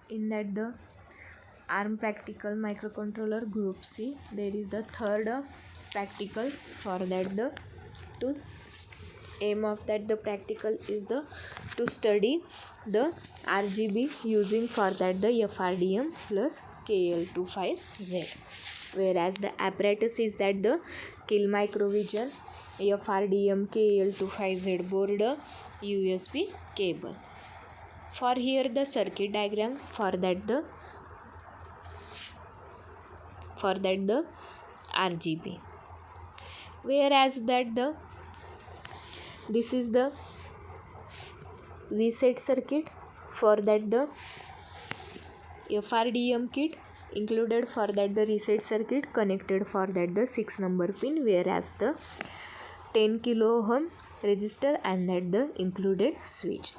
In that the ARM practical microcontroller group C, there is the third practical. For that the to aim of that the practical is the to study the RGB using for that the FRDM plus KL25Z, whereas the apparatus is that the Kill Microvision FRDM KL25Z board USB cable. For here the circuit diagram for that the RGB, whereas that the this is the reset circuit. For that the FRDM kit included for that the reset circuit connected for that the 6 number pin, whereas the 10 kilo ohm resistor and that the included switch.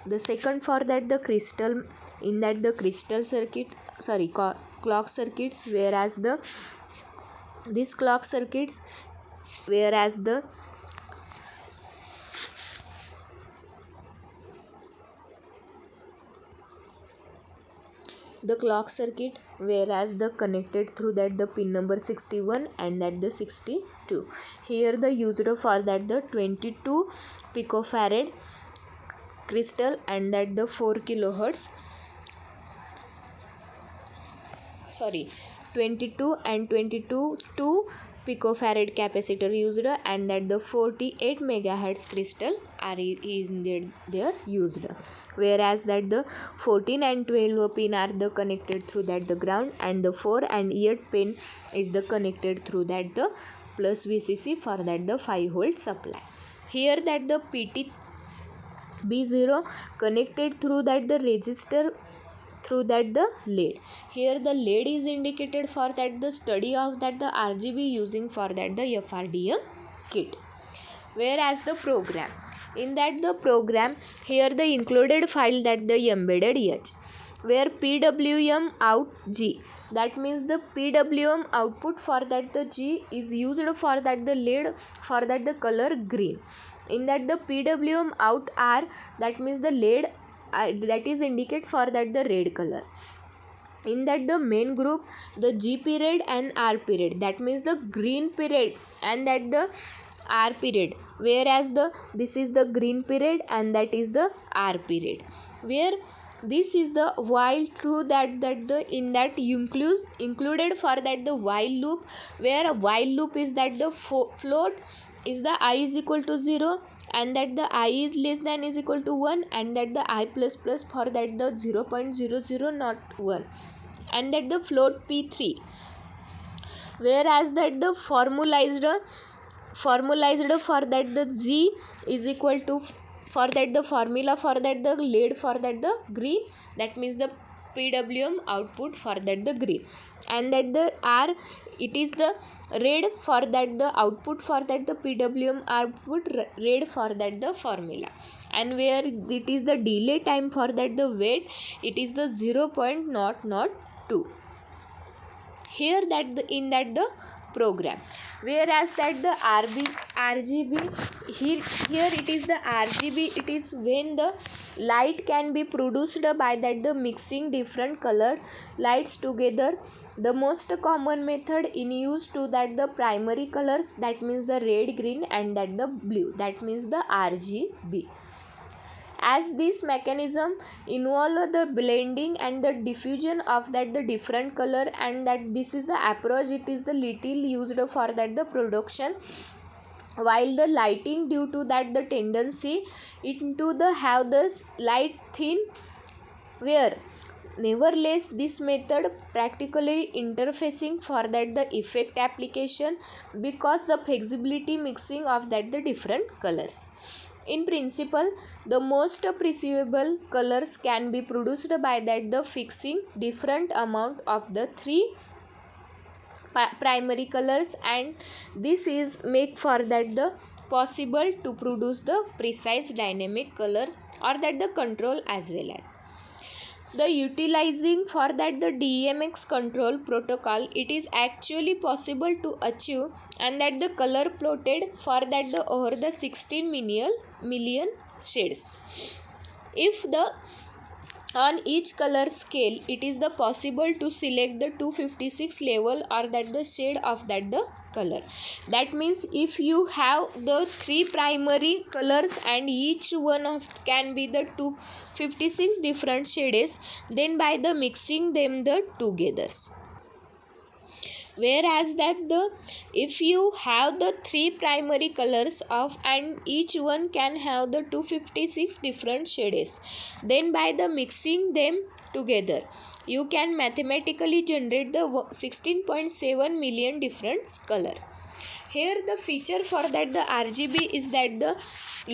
The second for that the crystal, in that the crystal circuit clock circuits, whereas the this clock circuits, whereas the clock circuit, whereas the connected through that the pin number 61 and that the 62. Here the used for that the 22 picofarad crystal and that the 4 kilohertz 22 and 22 2 picofarad capacitor used, and that the 48 megahertz crystal are there used, whereas that the 14 and 12 pin are the connected through that the ground, and the 4 and 8 pin is the connected through that the plus VCC for that the 5 volt supply. Here that the PT B0 connected through that the resistor through that the LED. Here the LED is indicated for that the study of that the RGB using for that the FRDM kit, whereas the program, in that the program here the included file that the embedded H, where PWM out G, that means the PWM output for that the G is used for that the LED for that the color green. In that the PWM out R, that means the LED that is indicate for that the red color. In that the main group the G period and R period, that means the green period and that the R period, whereas the this is the green period and that is the R period, where this is the while through that the in that included for that the while loop, where a while loop is that the float is the I is equal to 0 and that the I is less than is equal to 1, and that the I plus plus for that the 0.00 not 1, and that the float P3, whereas that the formalized for that the Z is equal to for that the formula for that the LED for that the green, that means the PWM output for that the green, and that the R it is the red for that the output for that the PWM output red for that the formula, and where it is the delay time for that the wait, it is the 0.002 here that the in that the program, whereas that the RGB here it is the RGB, it is when the light can be produced by that the mixing different colored lights together. The most common method in use to that the primary colors, that means the red, green and that the blue, that means the RGB, as this mechanism involve the blending and the diffusion of that the different color, and that this is the approach, it is the little used for that the production, while the lighting due to that the tendency into the have the light thin, where nevertheless this method practically interfacing for that the effect application, because the flexibility mixing of that the different colors. In principle, the most perceivable colors can be produced by that the fixing different amount of the three primary colors, and this is make for that the possible to produce the precise dynamic color or that the control as well as the utilizing for that the DMX control protocol, it is actually possible to achieve and that the color plotted for that the over the 16 million shades. If the On each color scale, it is the possible to select the 256 level or that the shade of that the color. That means if you have the three primary colors and each one of can be the 256 different shades, then by the mixing them the together. Whereas that the if you have the three primary colors of and each one can have the 256 different shades, then by the mixing them together you can mathematically generate the 16.7 million different color. Here the feature for that the RGB is that the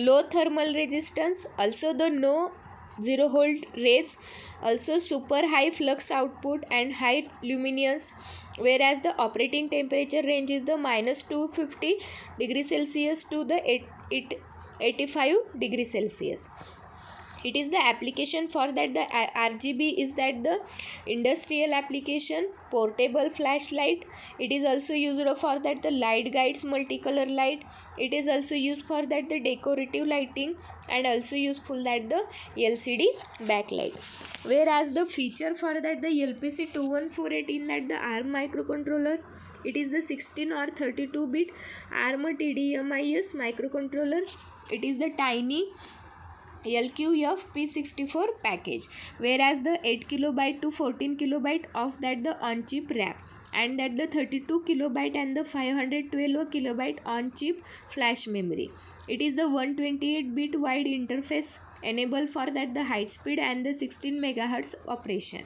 low thermal resistance, also the no 0 volt rays, also super high flux output and high luminance, whereas the operating temperature range is the minus 250 degrees Celsius to the 85 degrees Celsius. It is the application for that the RGB is that the industrial application, portable flashlight. It is also used for that the light guides multicolor light. It is also used for that the decorative lighting and also useful that the LCD backlight. Whereas the feature for that the LPC 2148 in that the ARM microcontroller, it is the 16 or 32 bit ARM TDMIS microcontroller. It is the tiny LQF P64 package, whereas the 8 kilobyte to 14 kilobyte of that the on chip RAM and that the 32 kilobyte and the 512 kilobyte on chip flash memory. It is the 128 bit wide interface enable for that the high speed and the 16 megahertz operation.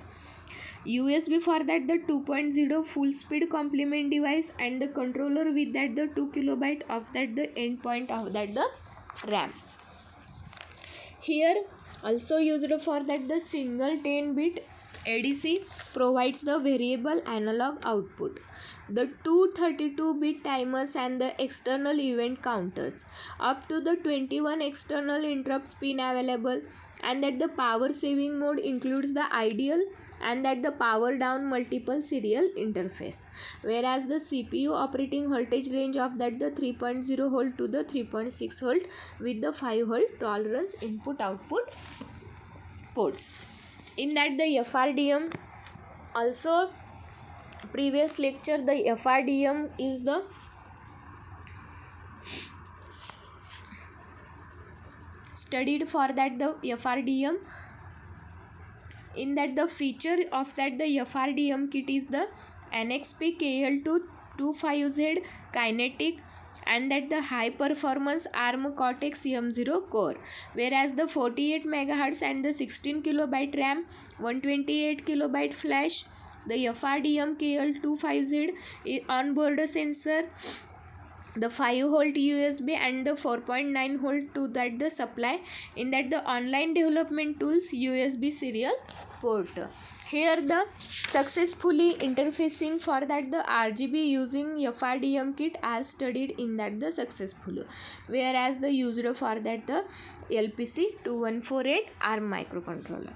USB for that the 2.0 full speed complement device and the controller with that the 2 kilobyte of that the endpoint of that the RAM. Here also used for that the single 10 bit ADC provides the variable analog output, the two 32 bit timers and the external event counters, up to the 21 external interrupts pin available, and that the power saving mode includes the ideal and that the power down multiple serial interface, whereas the CPU operating voltage range of that the 3.0 volt to the 3.6 volt with the 5 volt tolerance input output ports. In that the FRDM, also previous lecture the FRDM is the studied for that the FRDM. In that the feature of that the FRDM kit is the NXP KL225Z kinetic and that the high performance ARM Cortex M0 core, whereas the 48 MHz and the 16 kilobyte RAM, 128 kilobyte flash, the FRDM KL25Z onboard sensor, the 5 volt USB and the 4.9 volt to that the supply. In that the online development tools USB serial port. Here the successfully interfacing for that the RGB using FRDM kit are studied in that the successful, whereas the used for that the LPC 2148 ARM microcontroller.